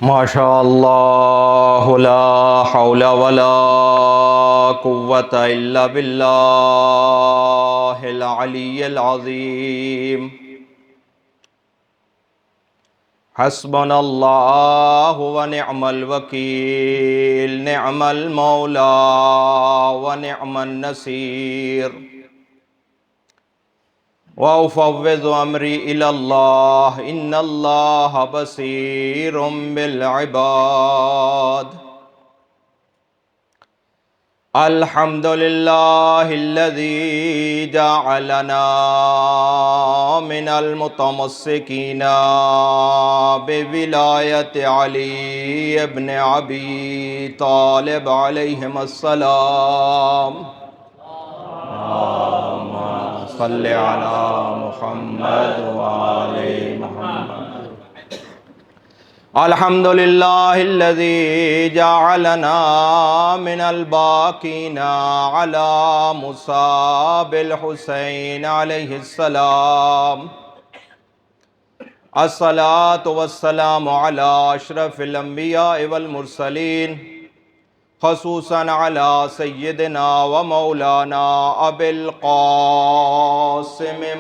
ماشاء اللہ لا حول ولا قوة الا باللہ العلی العظیم حسبنا اللہ ونعم الوکیل نعم المولا ونعم النصیر وَأُفَوِّضُ أَمْرِي إِلَى اللَّهِ إِنَّ اللَّهَ بَصِيرٌ بِالْعِبَادِ الحمد لله الذي جعلنا من المتمسكين بولاية علي بن أبي طالب عليهم السلام صلی علی محمد وآل محمد الحمد للہ الذی جعلنا من الباقین علی مصاب الحسین علیہ السلام الصلاة والسلام علی اشرف الانبیاء والمرسلین خصوصاً علی سیدنا و مولانا ابی القاسم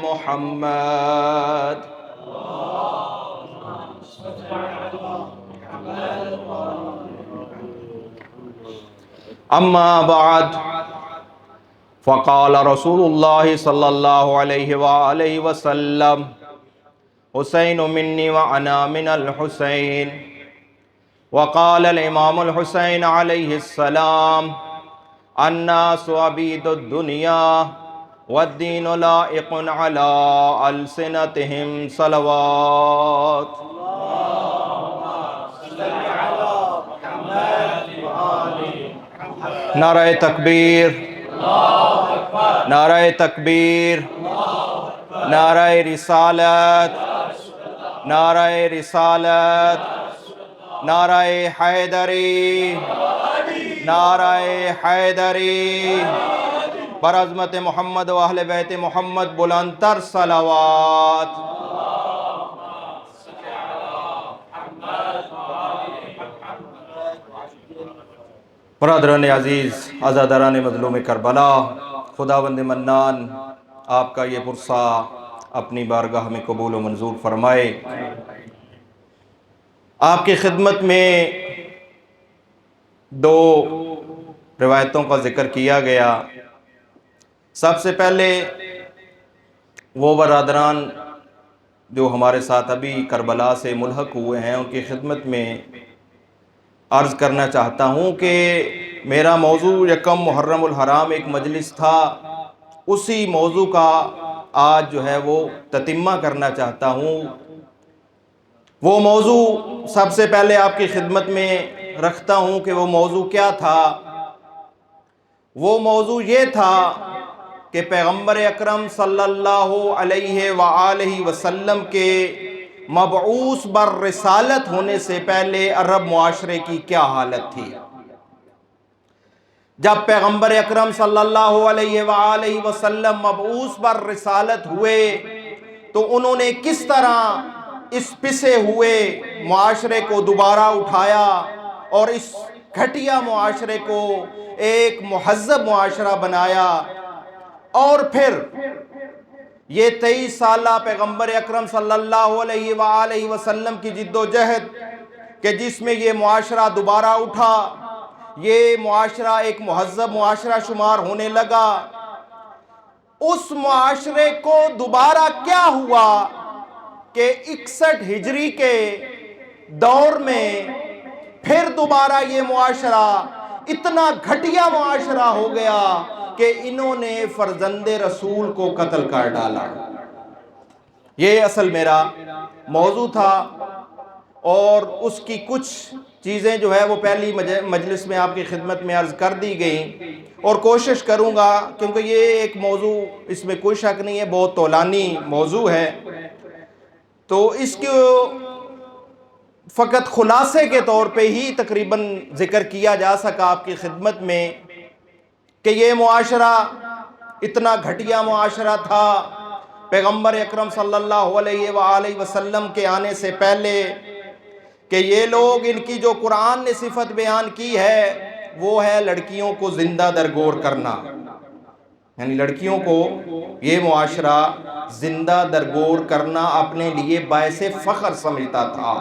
محمد اما بعد فقال رسول اللہ صلی اللہ علیہ وآلہ وسلم حسین منی وانا من الحسین وقال الامام الحسین علیہ السلام الناس عبید الدنیا والدین لائق علی السنتہم صلوات نعرہ تکبیر نعرہ تکبیر نعرہ رسالت نعرہ رسالت نعرہ حیدری نعرہ حیدری بر عظمت محمد و اہل بیت محمد بلند تر صلوات برادران عزیز عزاداران مظلوم کربلا خداوند منان آپ کا یہ پرسہ اپنی بارگاہ میں قبول و منظور فرمائے۔ آپ کی خدمت میں دو روایتوں کا ذکر کیا گیا۔ سب سے پہلے وہ برادران جو ہمارے ساتھ ابھی کربلا سے ملحق ہوئے ہیں ان کی خدمت میں عرض کرنا چاہتا ہوں کہ میرا موضوع یکم محرم الحرام ایک مجلس تھا، اسی موضوع کا آج جو ہے وہ تتمہ کرنا چاہتا ہوں۔ وہ موضوع سب سے پہلے آپ کی خدمت میں رکھتا ہوں کہ وہ موضوع کیا تھا۔ وہ موضوع یہ تھا کہ پیغمبر اکرم صلی اللہ علیہ وآلہ وسلم کے مبعوث بر رسالت ہونے سے پہلے عرب معاشرے کی کیا حالت تھی۔ جب پیغمبر اکرم صلی اللہ علیہ وآلہ وسلم مبعوث بر رسالت ہوئے تو انہوں نے کس طرح اس پسے ہوئے معاشرے کو دوبارہ اٹھایا اور اس گھٹیا معاشرے کو ایک مہذب معاشرہ بنایا، اور پھر یہ 23 سالہ پیغمبر اکرم صلی اللہ علیہ وآلہ وسلم کی جد و جہد کہ جس میں یہ معاشرہ دوبارہ اٹھا، یہ معاشرہ ایک مہذب معاشرہ شمار ہونے لگا۔ اس معاشرے کو دوبارہ کیا ہوا کہ 61 ہجری کے دور میں پھر دوبارہ یہ معاشرہ اتنا گھٹیا معاشرہ ہو گیا کہ انہوں نے فرزند رسول کو قتل کر ڈالا۔ یہ اصل میرا موضوع تھا، اور اس کی کچھ چیزیں جو ہے وہ پہلی مجلس میں آپ کی خدمت میں عرض کر دی گئیں، اور کوشش کروں گا کیونکہ یہ ایک موضوع اس میں کوئی شک نہیں ہے بہت طولانی موضوع ہے، تو اس کو فقط خلاصے کے طور پہ ہی تقریباً ذکر کیا جا سکا آپ کی خدمت میں کہ یہ معاشرہ اتنا گھٹیا معاشرہ تھا۔ پیغمبر اکرم صلی اللہ علیہ وآلہ وسلم کے آنے سے پہلے کہ یہ لوگ، ان کی جو قرآن نے صفت بیان کی ہے وہ ہے لڑکیوں کو زندہ درگور کرنا، یعنی لڑکیوں کو یہ معاشرہ زندہ درگور کرنا اپنے لیے باعث فخر سمجھتا تھا،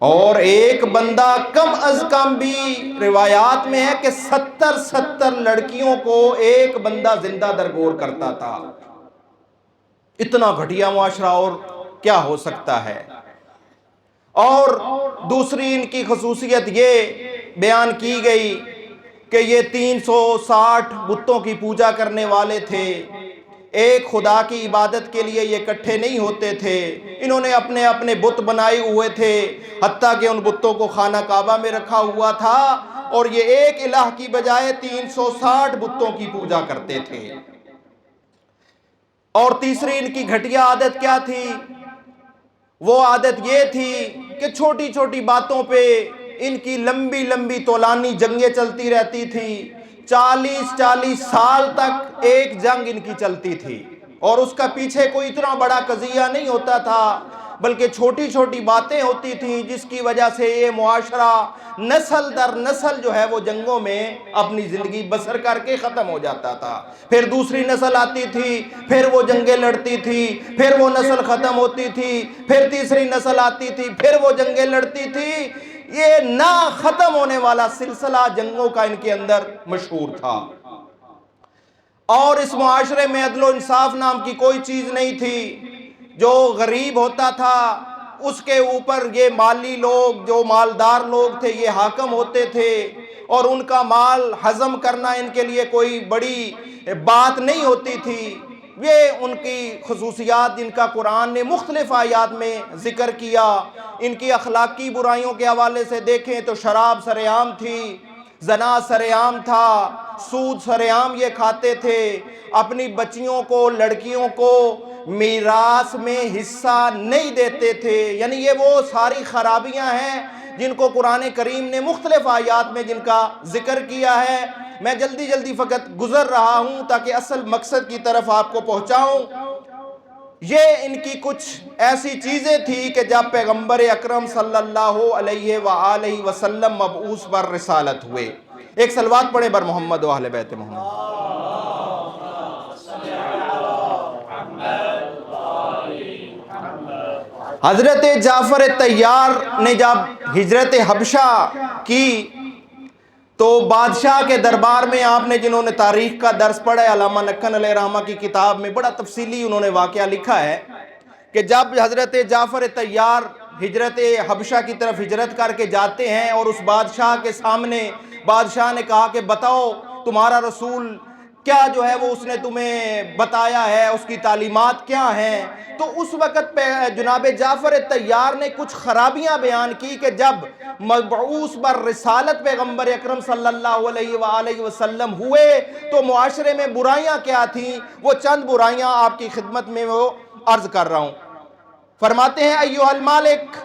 اور ایک بندہ کم از کم بھی روایات میں ہے کہ 70 لڑکیوں کو ایک بندہ زندہ درگور کرتا تھا۔ اتنا گھٹیا معاشرہ اور کیا ہو سکتا ہے۔ اور دوسری ان کی خصوصیت یہ بیان کی گئی کہ یہ 360 بتوں کی پوجا کرنے والے تھے، ایک خدا کی عبادت کے لیے یہ اکٹھے نہیں ہوتے تھے، انہوں نے اپنے اپنے بت بنائے ہوئے تھے، حتیٰ کہ ان بتوں کو خانہ کعبہ میں رکھا ہوا تھا، اور یہ ایک الہ کی بجائے 360 بتوں کی پوجا کرتے تھے۔ اور تیسری ان کی گھٹیا عادت کیا تھی؟ وہ عادت یہ تھی کہ چھوٹی چھوٹی باتوں پہ ان کی لمبی لمبی طولانی جنگیں چلتی رہتی تھی، 40 سال تک ایک جنگ ان کی چلتی تھی، اور اس کا پیچھے کوئی اتنا بڑا قضیہ نہیں ہوتا تھا، بلکہ چھوٹی چھوٹی باتیں ہوتی تھیں جس کی وجہ سے یہ معاشرہ نسل در نسل جو ہے وہ جنگوں میں اپنی زندگی بسر کر کے ختم ہو جاتا تھا۔ پھر دوسری نسل آتی تھی، پھر وہ جنگیں لڑتی تھی، پھر وہ نسل ختم ہوتی تھی، پھر تیسری نسل آتی تھی، پھر وہ جنگیں لڑتی تھی۔ یہ نہ ختم ہونے والا سلسلہ جنگوں کا ان کے اندر مشہور تھا، اور اس معاشرے میں عدل و انصاف نام کی کوئی چیز نہیں تھی۔ جو غریب ہوتا تھا اس کے اوپر یہ مالی لوگ، جو مالدار لوگ تھے، یہ حاکم ہوتے تھے، اور ان کا مال ہضم کرنا ان کے لیے کوئی بڑی بات نہیں ہوتی تھی۔ یہ ان کی خصوصیات جن کا قرآن نے مختلف آیات میں ذکر کیا۔ ان کی اخلاقی برائیوں کے حوالے سے دیکھیں تو شراب سر عام تھی، زنا سر عام تھا، سود سر عام یہ کھاتے تھے، اپنی بچیوں کو، لڑکیوں کو میراث میں حصہ نہیں دیتے تھے۔ یعنی یہ وہ ساری خرابیاں ہیں جن کو قرآن کریم نے مختلف آیات میں جن کا ذکر کیا ہے۔ میں جلدی جلدی فقط گزر رہا ہوں تاکہ اصل مقصد کی طرف آپ کو پہنچاؤں۔ یہ ان کی کچھ ایسی چیزیں تھی کہ جب پیغمبر اکرم صلی اللہ علیہ وآلہ وسلم مبعوث بر رسالت ہوئے، ایک صلوات پڑھیں بر محمد و اہل بیت محمد۔ حضرت جعفر طیار نے جب ہجرت حبشہ کی تو بادشاہ کے دربار میں آپ نے، جنہوں نے تاریخ کا درس پڑھا ہے، علامہ نکھن علیہ رحمہ کی کتاب میں بڑا تفصیلی انہوں نے واقعہ لکھا ہے کہ جب حضرت جعفر طیار ہجرت حبشہ کی طرف ہجرت کر کے جاتے ہیں اور اس بادشاہ کے سامنے بادشاہ نے کہا کہ بتاؤ تمہارا رسول کیا جو ہے وہ اس نے تمہیں بتایا ہے، اس کی تعلیمات کیا ہیں، تو اس وقت پہ جناب جعفر طیار نے کچھ خرابیاں بیان کی کہ جب مبعوث بر رسالت پیغمبر اکرم صلی اللہ علیہ وآلہ وسلم ہوئے تو معاشرے میں برائیاں کیا تھیں، وہ چند برائیاں آپ کی خدمت میں وہ عرض کر رہا ہوں۔ فرماتے ہیں ایھا المالک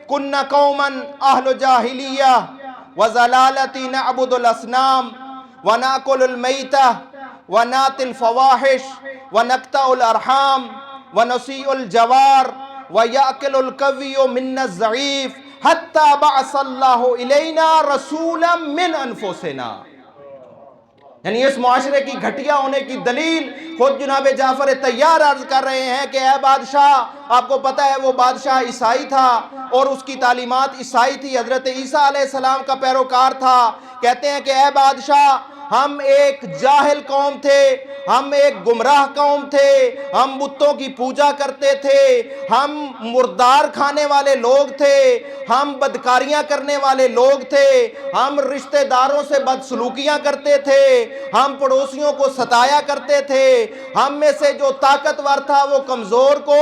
کننا قوما اہل جاہلیہ وزلالت نعبد الاصنام وناکل المیتہ ونات الفواحش ونقطع الارحام ونسیء الجوار ویأکل القوی من الضعیف حتی بعث اللہ الینا رسولا من انفسنا۔ یعنی اس معاشرے کی گھٹیا ہونے کی دلیل خود جناب جعفر طیار عرض کر رہے ہیں کہ اے بادشاہ، آپ کو پتہ ہے وہ بادشاہ عیسائی تھا اور اس کی تعلیمات عیسائی تھی، حضرت عیسیٰ علیہ السلام کا پیروکار تھا۔ کہتے ہیں کہ اے بادشاہ، ہم ایک جاہل قوم تھے، ہم ایک گمراہ قوم تھے، ہم بتوں کی پوجا کرتے تھے، ہم مردار کھانے والے لوگ تھے، ہم بدکاریاں کرنے والے لوگ تھے، ہم رشتہ داروں سے بدسلوکیاں کرتے تھے، ہم پڑوسیوں کو ستایا کرتے تھے، ہم میں سے جو طاقتور تھا وہ کمزور کو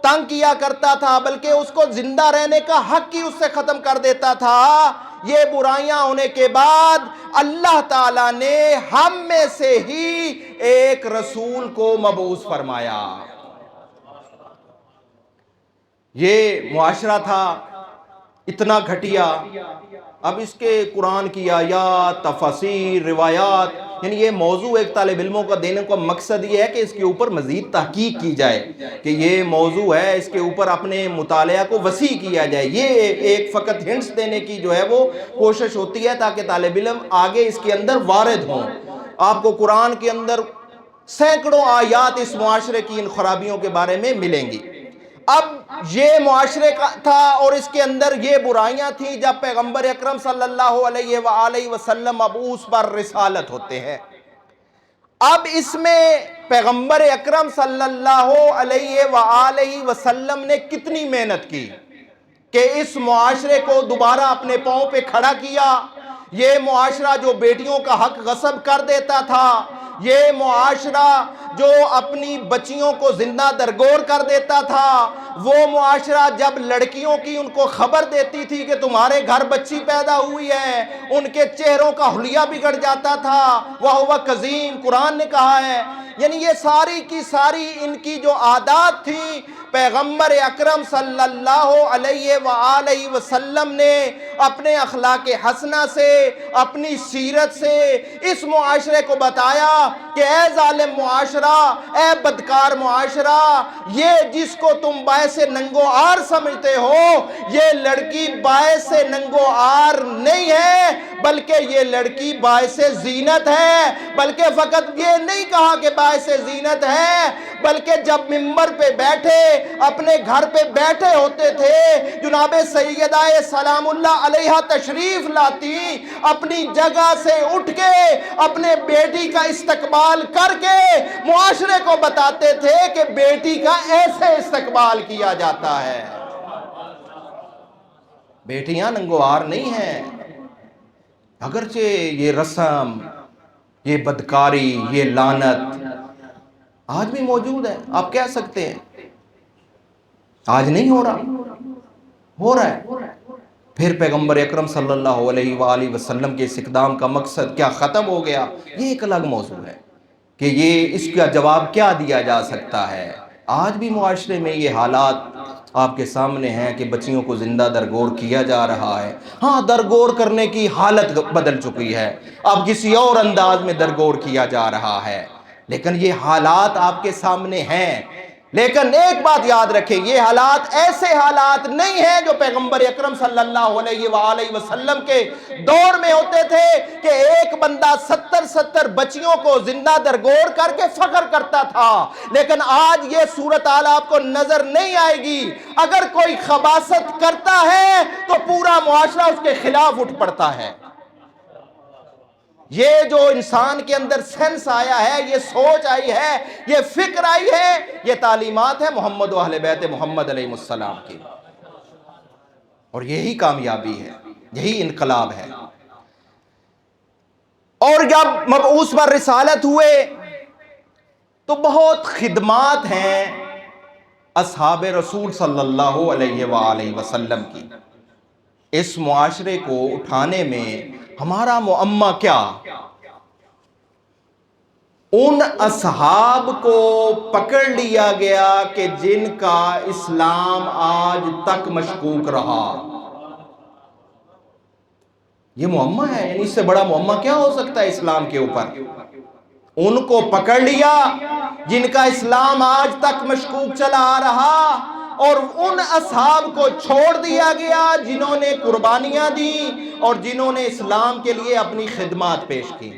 تنگ کیا کرتا تھا، بلکہ اس کو زندہ رہنے کا حق ہی اس سے ختم کر دیتا تھا۔ یہ برائیاں ہونے کے بعد اللہ تعالیٰ نے ہم میں سے ہی ایک رسول کو مبعوث فرمایا۔ یہ معاشرہ تھا اتنا گھٹیا. اب اس کے قرآن کی آیات، تفاسیر، روایات، یعنی یہ موضوع ایک طالب علموں کا دینے کا مقصد یہ ہے کہ اس کے اوپر مزید تحقیق کی جائے کہ یہ موضوع ہے، اس کے اوپر اپنے مطالعہ کو وسیع کیا جائے. یہ ایک فقط ہنٹس دینے کی جو ہے وہ کوشش ہوتی ہے تاکہ طالب علم آگے اس کے اندر وارد ہوں. آپ کو قرآن کے اندر سینکڑوں آیات اس معاشرے کی ان خرابیوں کے بارے میں ملیں گی. اب یہ معاشرے کا تھا اور اس کے اندر یہ برائیاں تھیں جب پیغمبر اکرم صلی اللہ علیہ وآلہ وسلم مبعوث بر رسالت ہوتے ہیں. اب اس میں پیغمبر اکرم صلی اللہ علیہ وآلہ وسلم نے کتنی محنت کی کہ اس معاشرے کو دوبارہ اپنے پاؤں پہ کھڑا کیا. یہ معاشرہ جو بیٹیوں کا حق غصب کر دیتا تھا، یہ معاشرہ جو اپنی بچیوں کو زندہ درگور کر دیتا تھا، وہ معاشرہ جب لڑکیوں کی ان کو خبر دیتی تھی کہ تمہارے گھر بچی پیدا ہوئی ہے، ان کے چہروں کا حلیہ بگڑ جاتا تھا. وَهُوَ قَذِيمٌ قرآن نے کہا ہے. یعنی یہ ساری کی ساری ان کی جو عادات تھی، پیغمبر اکرم صلی اللہ علیہ وآلہ وسلم نے اپنے اخلاق حسنہ سے، اپنی سیرت سے اس معاشرے کو بتایا کہ اے ظالم معاشرہ، اے بدکار معاشرہ، یہ جس کو تم باعث ننگو آر سمجھتے ہو، یہ لڑکی باعث ننگو آر نہیں ہے، بلکہ یہ لڑکی باعث زینت ہے. بلکہ فقط یہ نہیں کہا کہ باعث زینت ہے، بلکہ جب منبر پہ بیٹھے، اپنے گھر پہ بیٹھے ہوتے تھے، جناب سیدہ سلام اللہ علیہ تشریف لاتی، اپنی جگہ سے اٹھ کے اپنے بیٹی کا استقبال کر کے معاشرے کو بتاتے تھے کہ بیٹی کا ایسے استقبال کیا جاتا ہے. بیٹیاں ننگوار نہیں ہیں. اگرچہ یہ رسم، یہ بدکاری، یہ لعنت آج بھی موجود ہے. آپ کہہ سکتے ہیں آج نہیں ہو رہا، ہو رہا ہے. پھر پیغمبر اکرم صلی اللہ علیہ وآلہ وسلم کے اس اقدام کا مقصد کیا ختم ہو گیا؟ یہ ایک الگ موضوع ہے کہ یہ اس کا جواب کیا دیا جا سکتا ہے. آج بھی معاشرے میں یہ حالات آپ کے سامنے ہیں کہ بچیوں کو زندہ درگور کیا جا رہا ہے. ہاں، درگور کرنے کی حالت بدل چکی ہے، اب کسی اور انداز میں درگور کیا جا رہا ہے، لیکن یہ حالات آپ کے سامنے ہیں. لیکن ایک بات یاد رکھیں، یہ حالات ایسے حالات نہیں ہیں جو پیغمبر اکرم صلی اللہ علیہ وآلہ وسلم کے دور میں ہوتے تھے کہ ایک بندہ 70 بچیوں کو زندہ درگور کر کے فخر کرتا تھا. لیکن آج یہ صورتحال آپ کو نظر نہیں آئے گی. اگر کوئی خباثت کرتا ہے تو پورا معاشرہ اس کے خلاف اٹھ پڑتا ہے. یہ جو انسان کے اندر سینس آیا ہے، یہ سوچ آئی ہے، یہ فکر آئی ہے، یہ تعلیمات ہے محمد و اہل بیت محمد علیہ السلام کی، اور یہی کامیابی ہے، یہی انقلاب ہے. اور جب مبعوث پر رسالت ہوئے تو بہت خدمات ہیں اصحاب رسول صلی اللہ علیہ وآلہ وسلم کی. اس معاشرے کو اٹھانے میں ہمارا معمہ کیا؟ ان اصحاب کو پکڑ لیا گیا کہ جن کا اسلام آج تک مشکوک رہا. یہ معمہ ہے، یعنی اس سے بڑا معمہ کیا ہو سکتا ہے اسلام کے اوپر؟ ان کو پکڑ لیا جن کا اسلام آج تک مشکوک چلا آ رہا، اور ان اصحاب کو چھوڑ دیا گیا جنہوں نے قربانیاں دی اور جنہوں نے اسلام کے لیے اپنی خدمات پیش کی.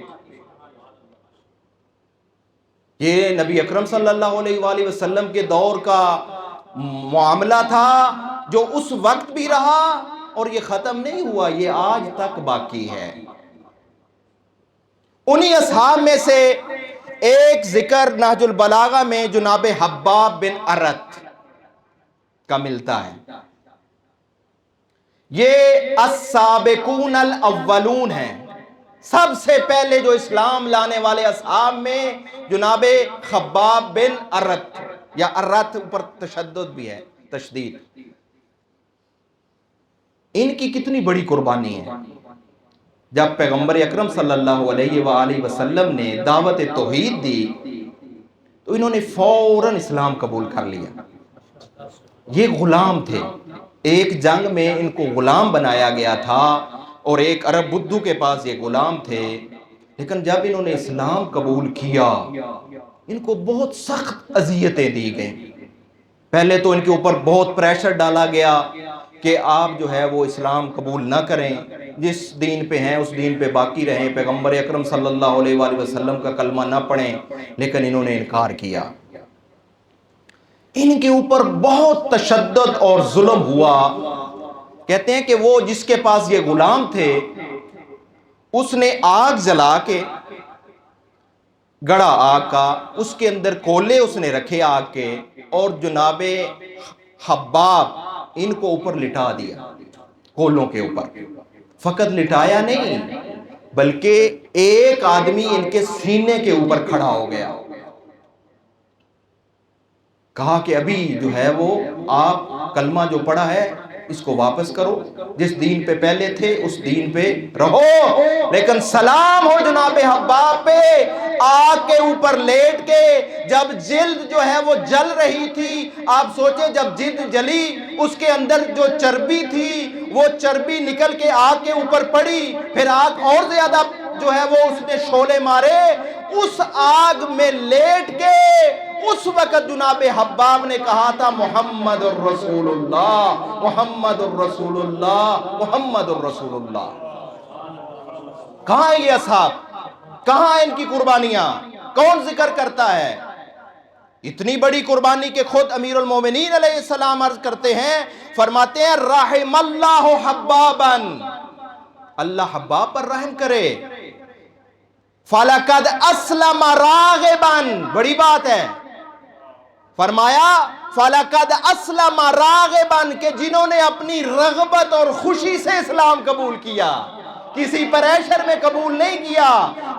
یہ نبی اکرم صلی اللہ علیہ وآلہ وسلم کے دور کا معاملہ تھا جو اس وقت بھی رہا اور یہ ختم نہیں ہوا، یہ آج تک باقی ہے. انہی اصحاب میں سے ایک ذکر نہج البلاغہ میں جناب حباب بن ارت کا ملتا ہے. یہ السابقون الاولون ہیں، سب سے پہلے جو اسلام لانے والے اصحاب میں جناب خباب بن ارت، یا ارت پر تشدد بھی ہے، تشدید. ان کی کتنی بڑی قربانی ہے. جب پیغمبر اکرم صلی اللہ علیہ وآلہ وسلم نے دعوت توحید دی تو انہوں نے فوراً اسلام قبول کر لیا. یہ غلام تھے، ایک جنگ میں ان کو غلام بنایا گیا تھا اور ایک عرب بدو کے پاس یہ غلام تھے، لیکن جب انہوں نے اسلام قبول کیا ان کو بہت سخت اذیتیں دی گئیں۔ پہلے تو ان کے اوپر بہت پریشر ڈالا گیا کہ آپ جو ہے وہ اسلام قبول نہ کریں، جس دین پہ ہیں اس دین پہ باقی رہیں، پیغمبر اکرم صلی اللہ علیہ وآلہ وسلم کا کلمہ نہ پڑھیں، لیکن انہوں نے انکار کیا۔ ان کے اوپر بہت تشدد اور ظلم ہوا۔ کہتے ہیں کہ وہ جس کے پاس یہ غلام تھے اس نے آگ جلا کے، گڑا آگ کا، اس کے اندر کولے اس نے رکھے آگ کے، اور جناب حباب ان کو اوپر لٹا دیا کولوں کے اوپر۔ فقط لٹایا نہیں بلکہ ایک آدمی ان کے سینے کے اوپر کھڑا ہو گیا، کہا کہ ابھی جو ہے وہ آپ کلمہ جو پڑھا ہے اس کو واپس کرو، جس دین پہ پہلے تھے اس دین پہ رہو۔ لیکن سلام ہو جناب حباب پہ، آگ کے اوپر لیٹ کے جب جلد جو ہے وہ جل رہی تھی، آپ سوچیں جب جلد جلی اس کے اندر جو چربی تھی وہ چربی نکل کے آگ کے اوپر پڑی، پھر آگ اور زیادہ جو ہے وہ اس نے شعلے مارے، اس آگ میں لیٹ کے اس وقت جناب حباب نے کہا تھا محمد الرسول اللہ، محمد الرسول اللہ، محمد الرسول اللہ۔ کہاں ہیں یہ اصحاب؟ کہاں ہیں ان کی قربانیاں؟ کون ذکر کرتا ہے؟ اتنی بڑی قربانی کہ خود امیر المومنین علیہ السلام عرض کرتے ہیں، فرماتے ہیں رحم اللہ حبابا، اللہ حباب پر رحم کرے، فَلَقَدْ أَسْلَمَ رَاغِبًا، بڑی بات ہے، فرمایا فَلَقَدْ أَسْلَمَ رَاغِبًا، کہ جنہوں نے اپنی رغبت اور خوشی سے اسلام قبول کیا، کسی پریشر میں قبول نہیں کیا،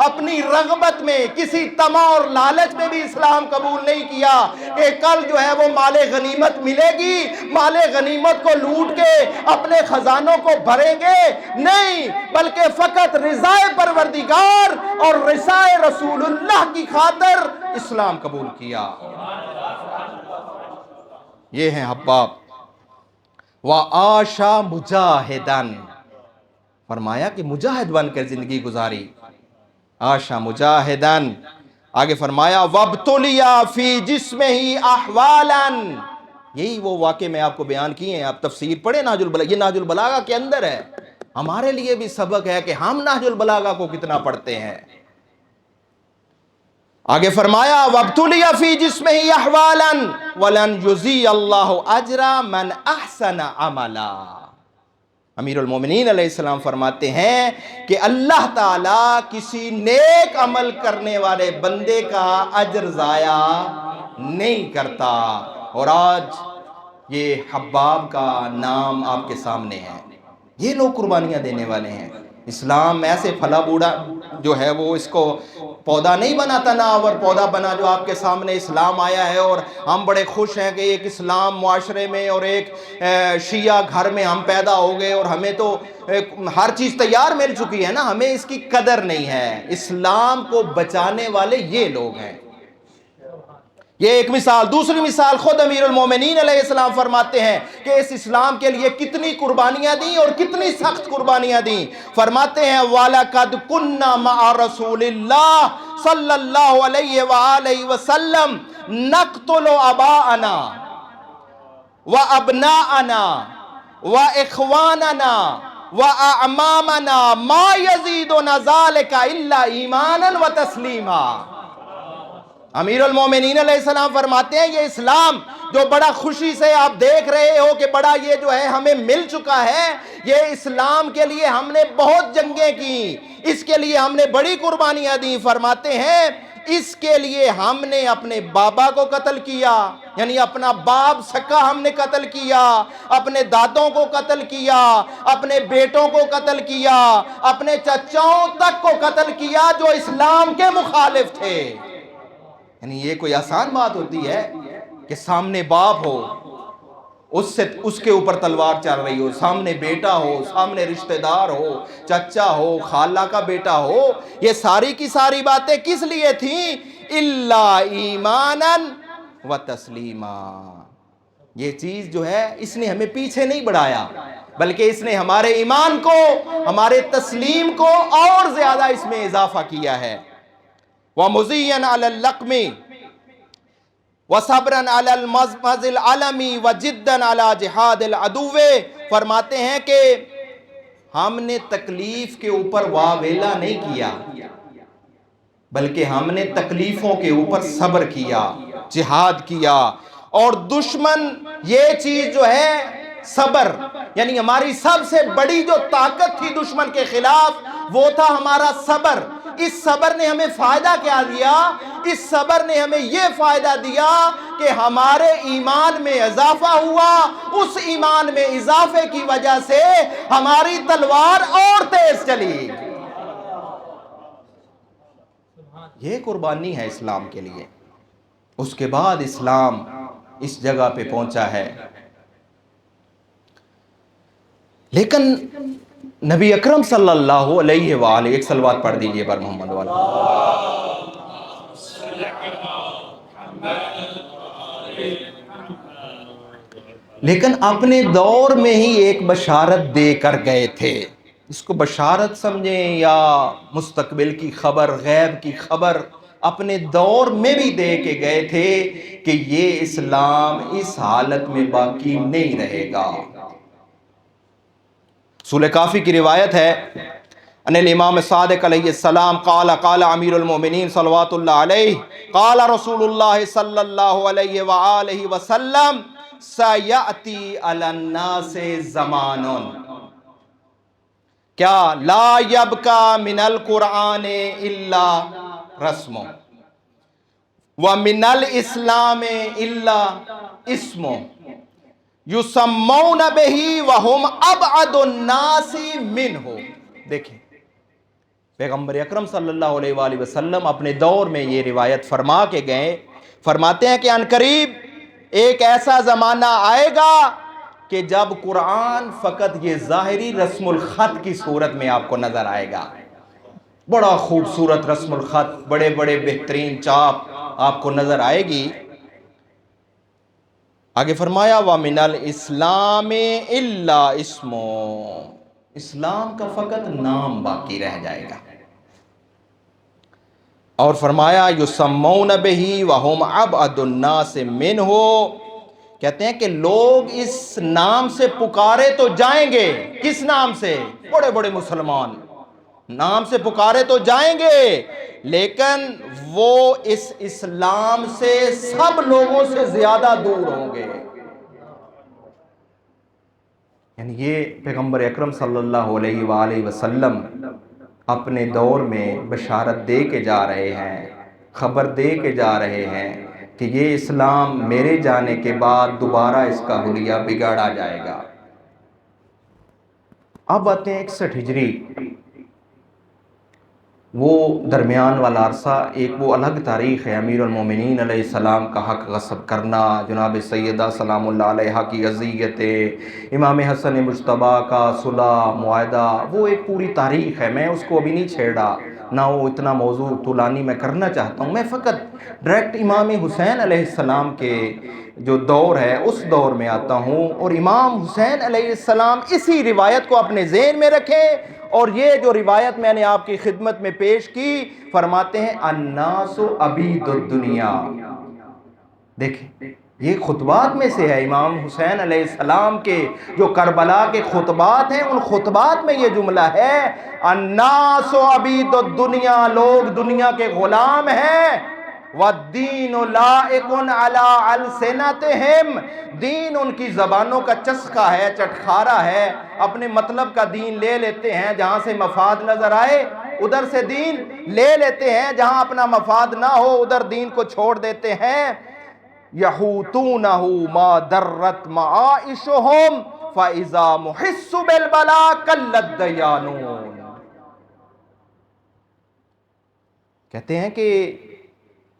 اپنی رغبت میں، کسی طمع اور لالچ میں بھی اسلام قبول نہیں کیا کہ کل جو ہے وہ مال غنیمت ملے گی، مال غنیمت کو لوٹ کے اپنے خزانوں کو بھریں گے، نہیں، بلکہ فقط رضائے پروردگار اور رضائے رسول اللہ کی خاطر اسلام قبول کیا۔ یہ ہیں حباب۔ وَعَاشَ مُجَاہِدًا، فرمایا کہ مجاہد بن کر زندگی گزاری، عاشا مجاہدن۔ آگے فرمایا وَابْتُلِيَا فِي جِسْمِهِ أَحْوَالًا، یہی وہ واقعے میں آپ کو بیان کیے ہیں، آپ تفسیر پڑھیں نہج البلاغہ، یہ نہج البلاغہ کے اندر ہے، ہمارے لیے بھی سبق ہے کہ ہم نہج البلاغہ کو کتنا پڑھتے ہیں۔ آگے فرمایا وَابْتُلِيَا فِي جِسْمِهِ أَحْوَالًا وَلَنْ يُضِيَّ اللَّهُ أَجْرَ مَنْ أَحْسَنَ عَمَلًا۔ امیر المومنین علیہ السلام فرماتے ہیں کہ اللہ تعالیٰ کسی نیک عمل کرنے والے بندے کا اجر ضائع نہیں کرتا۔ اور آج یہ حباب کا نام آپ کے سامنے ہے، یہ لوگ قربانیاں دینے والے ہیں۔ اسلام ایسے پھلا بوڑھا جو ہے وہ اس کو پودا نہیں بنا، تناور پودا بنا جو آپ کے سامنے اسلام آیا ہے، اور ہم بڑے خوش ہیں کہ ایک اسلام معاشرے میں اور ایک شیعہ گھر میں ہم پیدا ہو گئے، اور ہمیں تو ہر چیز تیار مل چکی ہے نا، ہمیں اس کی قدر نہیں ہے۔ اسلام کو بچانے والے یہ لوگ ہیں۔ یہ ایک مثال۔ دوسری مثال خود امیر المومنین علیہ السلام فرماتے ہیں کہ اس اسلام کے لیے کتنی قربانیاں دیں اور کتنی سخت قربانیاں دیں۔ فرماتے ہیں وَلَقَدْ كُنَّا مَعَ رَسُولِ اللَّهِ صلی اللہ علیہ وآلہ وسلم نَقْتُلُ آبَاءَنَا وَأَبْنَاءَنَا وَإِخْوَانَنَا وَأَعْمَامَنَا مَا يَزِيدُنَا ذَلِكَ إِلَّا إِيمَانًا وَتَسْلِيمًا۔ امیر المومنین علیہ السلام فرماتے ہیں یہ اسلام جو بڑا خوشی سے آپ دیکھ رہے ہو کہ بڑا یہ جو ہے ہمیں مل چکا ہے، یہ اسلام کے لیے ہم نے بہت جنگیں کی، اس کے لیے ہم نے بڑی قربانیاں دی۔ فرماتے ہیں اس کے لیے ہم نے اپنے بابا کو قتل کیا، یعنی اپنا باپ سکا ہم نے قتل کیا، اپنے دادوں کو قتل کیا، اپنے بیٹوں کو قتل کیا، اپنے چچاؤں تک کو قتل کیا جو اسلام کے مخالف تھے۔ یعنی یہ کوئی آسان بات ہوتی ہے کہ سامنے باپ ہو، اس کے اوپر تلوار چل رہی ہو، سامنے بیٹا ہو، سامنے رشتہ دار ہو، چچا ہو، خالہ کا بیٹا ہو، یہ ساری کی ساری باتیں کس لیے تھیں؟ اِلَّا ایمانًا و تسلیما، یہ چیز جو ہے اس نے ہمیں پیچھے نہیں بڑھایا، بلکہ اس نے ہمارے ایمان کو، ہمارے تسلیم کو اور زیادہ اس میں اضافہ کیا ہے۔ وَمُزِيًّا عَلَى اللَّقْمِ وَصَبْرًا عَلَى الْمَزْمَزِ الْعَلَمِ وَجِدًّا عَلَى جِہَادِ الْعَدُوِّ، فرماتے ہیں کہ ہم نے تکلیف کے اوپر واویلا نہیں کیا، بلکہ ہم نے تکلیفوں کے اوپر صبر کیا، جہاد کیا۔ اور دشمن یہ چیز جو ہے صبر، یعنی ہماری سب سے بڑی جو طاقت تھی دشمن کے خلاف وہ تھا ہمارا صبر۔ اس صبر نے ہمیں فائدہ کیا دیا؟ اس صبر نے ہمیں یہ فائدہ دیا کہ ہمارے ایمان میں اضافہ ہوا، اس ایمان میں اضافے کی وجہ سے ہماری تلوار اور تیز چلی۔ یہ قربانی ہے اسلام کے لیے۔ اس کے بعد اسلام اس جگہ پہ پہنچا ہے۔ لیکن نبی اکرم صلی اللہ علیہ وآلہ، ایک صلوات پڑھ دیجئے بر محمد والا۔ لیکن اپنے دور میں ہی ایک بشارت دے کر گئے تھے، اس کو بشارت سمجھیں یا مستقبل کی خبر، غیب کی خبر، اپنے دور میں بھی دے کے گئے تھے کہ یہ اسلام اس حالت میں باقی نہیں رہے گا۔ سورہ کافی کی روایت ہے، ان الامام صادق علیہ السلام قال قال امیر المومنین صلوات اللہ علیہ قال رسول اللہ صلی اللہ علیہ وآلہ وسلم سیأتی علی الناس زمان کیا لا یبقى من القرآن الا رسم ومن الاسلام الا اسم یسمون بہ وہم ابعد الناس منہ۔ دیکھیں پیغمبر اکرم صلی اللہ علیہ وآلہ وسلم اپنے دور میں یہ روایت فرما کے گئے، فرماتے ہیں کہ عنقریب ایک ایسا زمانہ آئے گا کہ جب قرآن فقط یہ ظاہری رسم الخط کی صورت میں آپ کو نظر آئے گا، بڑا خوبصورت رسم الخط، بڑے بڑے بہترین چاپ آپ کو نظر آئے گی۔ آگے فرمایا وَمِنَ الْإِسْلَامِ إِلَّا اسْمُ، اسلام کا فقط نام باقی رہ جائے گا۔ اور فرمایا یسمون بہ وہم ابعد الناس منہ، کہتے ہیں کہ لوگ اس نام سے پکارے تو جائیں گے۔ کس نام سے؟ بڑے بڑے مسلمان نام سے پکارے تو جائیں گے، لیکن وہ اس اسلام سے سب لوگوں سے زیادہ دور ہوں گے۔ یعنی یہ پیغمبر اکرم صلی اللہ علیہ وآلہ وسلم اپنے دور میں بشارت دے کے جا رہے ہیں، خبر دے کے جا رہے ہیں کہ یہ اسلام میرے جانے کے بعد دوبارہ اس کا حلیہ بگاڑا جائے گا۔ اب آتے ہیں 61 ہجری، وہ درمیان والا عرصہ، ایک وہ الگ تاریخ ہے۔ امیر المومنین علیہ السلام کا حق غصب کرنا، جناب سیدہ سلام اللہ علیہ کی اذیتیں، امام حسن مجتبیٰ کا صلح معاہدہ، وہ ایک پوری تاریخ ہے۔ میں اس کو ابھی نہیں چھیڑا، نہ وہ اتنا موضوع طولانی میں کرنا چاہتا ہوں۔ میں فقط ڈائریکٹ امام حسین علیہ السلام کے جو دور ہے اس دور میں آتا ہوں، اور امام حسین علیہ السلام اسی روایت کو اپنے ذہن میں رکھیں۔ اور یہ جو روایت میں نے آپ کی خدمت میں پیش کی، فرماتے ہیں الناس عبید الدنیا۔ دیکھیں یہ خطبات میں سے ہے، امام حسین علیہ السلام کے جو کربلا کے خطبات ہیں ان خطبات میں یہ جملہ ہے الناس عبید الدنیا، لوگ دنیا کے غلام ہیں، والدین لائق علی السنتہم، دین ان کی زبانوں کا چسکا ہے، چٹخارا ہے، اپنے مطلب کا دین لے لیتے ہیں، جہاں سے مفاد نظر آئے ادھر سے دین لے لیتے ہیں، جہاں اپنا مفاد نہ ہو ادھر دین کو چھوڑ دیتے ہیں۔ یحوتونہ ما درت معائشہم فاذا محس بالبلا قلت دیانون۔ کہتے ہیں کہ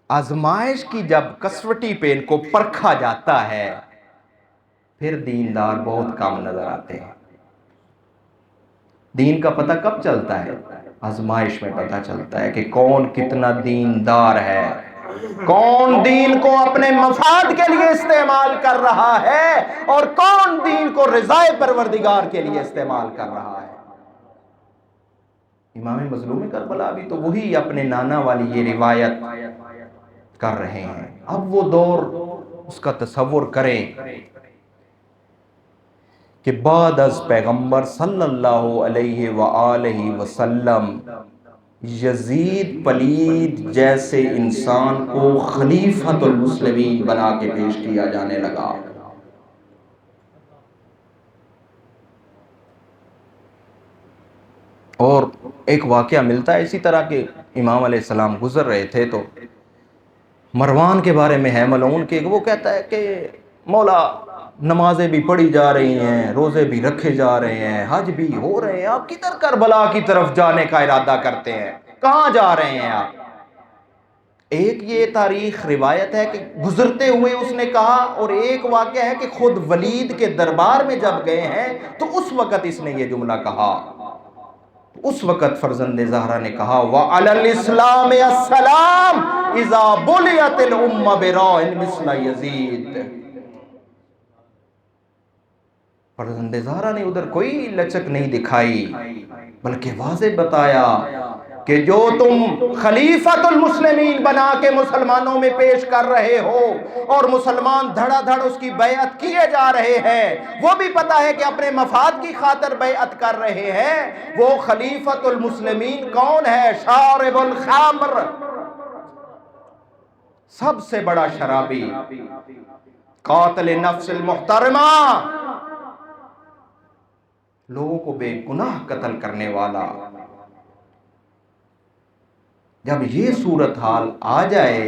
آزمائش کی جب کسوٹی پہ ان کو پرکھا جاتا ہے پھر دیندار بہت کم نظر آتے ہیں۔ دین کا پتہ کب چلتا ہے؟ آزمائش میں پتہ چلتا ہے کہ کون کتنا دیندار ہے۔ کون دین کو اپنے مفاد کے لیے استعمال کر رہا ہے اور کون دین کو رضائے پروردگار کے لیے استعمال کر رہا ہے۔ امام مظلوم کربلا بھی تو وہی اپنے نانا والی یہ روایت کر رہے ہیں۔ اب وہ دور اس کا تصور کریں کہ بعد از پیغمبر صلی اللہ علیہ وآلہ وسلم یزید پلید جیسے انسان کو خلیفۃ المسلمین بنا کے پیش کیا جانے لگا۔ اور ایک واقعہ ملتا ہے اسی طرح کہ امام علیہ السلام گزر رہے تھے تو مروان کے بارے میں ہے ملعون کہ وہ کہتا ہے کہ مولا نمازیں بھی پڑھی جا رہی ہیں، روزے بھی رکھے جا رہے ہیں، حج بھی ہو رہے ہیں، آپ کدھر کربلا کی طرف جانے کا ارادہ کرتے ہیں؟ کہاں جا رہے ہیں آپ؟ ایک یہ تاریخ روایت ہے کہ گزرتے ہوئے اس نے کہا، اور ایک واقعہ ہے کہ خود ولید کے دربار میں جب گئے ہیں تو اس وقت اس نے یہ جملہ کہا۔ اس وقت فرزند زہرا نے کہا وَعَلَى الْإِسْلَامِ السَّلَامِ اِذَا بُلِيَتِ الْأُمَّ بِرَاءٍ مِثْلَ یزید۔ فرزند زہرا نے ادھر کوئی لچک نہیں دکھائی بلکہ واضح بتایا کہ جو تم خلیفۃ المسلمین بنا کے مسلمانوں میں پیش کر رہے ہو اور مسلمان دھڑا دھڑ اس کی بیعت کیے جا رہے ہیں، وہ بھی پتا ہے کہ اپنے مفاد کی خاطر بیعت کر رہے ہیں۔ وہ خلیفۃ المسلمین کون ہے؟ شارب الخمر، سب سے بڑا شرابی، قاتل نفس المحترمہ، لوگوں کو بے گناہ قتل کرنے والا۔ جب یہ صورتحال آ جائے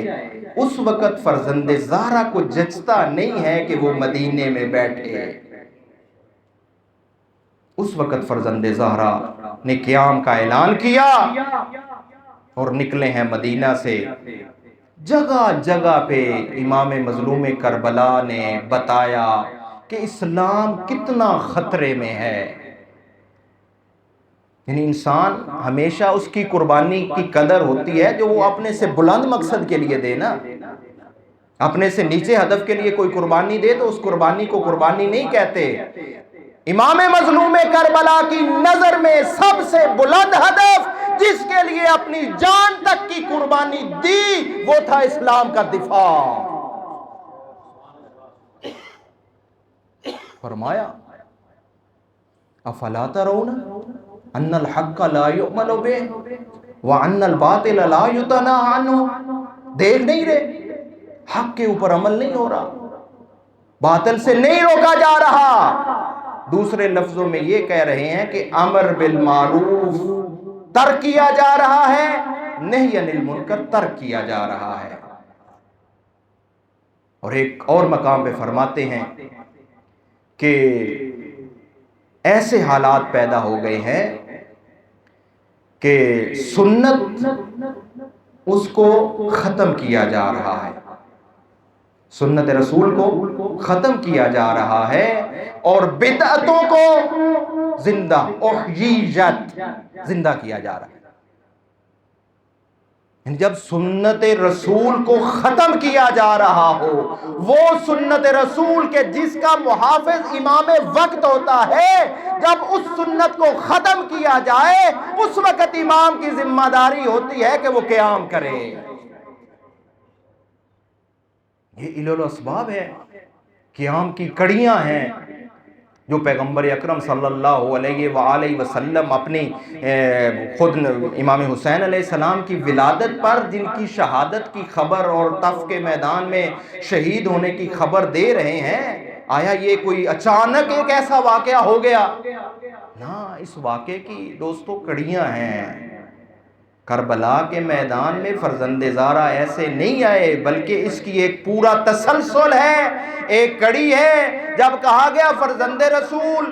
اس وقت فرزند زہرا کو جچتا نہیں ہے کہ وہ مدینے میں بیٹھے۔ اس وقت فرزند زہرا نے قیام کا اعلان کیا اور نکلے ہیں مدینہ سے۔ جگہ جگہ پہ امام مظلوم کربلا نے بتایا کہ اسلام کتنا خطرے میں ہے۔ یعنی انسان ہمیشہ اس کی قربانی کی قدر ہوتی ہے جو وہ اپنے سے بلند مقصد کے لیے دے نا۔ اپنے سے نیچے ہدف کے لیے کوئی قربانی دے تو اس قربانی کو قربانی نہیں کہتے۔ امام مظلوم کربلا کی نظر میں سب سے بلند ہدف جس کے لیے اپنی جان تک کی قربانی دی وہ تھا اسلام کا دفاع۔ فرمایا افلا ترون ان الحق لا یؤمل بہ وان الباطل لا یتناہی عنہ۔ دیکھ نہیں رہے حق کے اوپر عمل نہیں ہو رہا، باطل سے نہیں روکا جا رہا۔ دوسرے لفظوں میں یہ کہہ رہے ہیں کہ امر بالمعروف ترک کیا جا رہا ہے، نہی عن المنکر ترک کیا جا رہا ہے۔ اور ایک اور مقام پہ فرماتے ہیں کہ ایسے حالات پیدا ہو گئے ہیں کہ سنت اس کو ختم کیا جا رہا ہے، سنت رسول کو ختم کیا جا رہا ہے اور بدعتوں کو زندہ احییت زندہ کیا جا رہا ہے۔ جب سنت رسول کو ختم کیا جا رہا ہو، وہ سنت رسول کے جس کا محافظ امام وقت ہوتا ہے، جب اس سنت کو ختم کیا جائے اس وقت امام کی ذمہ داری ہوتی ہے کہ وہ قیام کرے۔ یہ علل اسباب ہے، قیام کی کڑیاں ہیں جو پیغمبر اکرم صلی اللہ علیہ وآلہ وسلم اپنی خود امام حسین علیہ السلام کی ولادت پر جن کی شہادت کی خبر اور طف کے میدان میں شہید ہونے کی خبر دے رہے ہیں، آیا یہ کوئی اچانک ایک ایسا واقعہ ہو گیا؟ نہ، اس واقعے کی دوستو کڑیاں ہیں۔ کربلا کے میدان میں فرزند زہرا ایسے نہیں آئے بلکہ اس کی ایک پورا تسلسل ہے، ایک کڑی ہے۔ جب کہا گیا فرزند رسول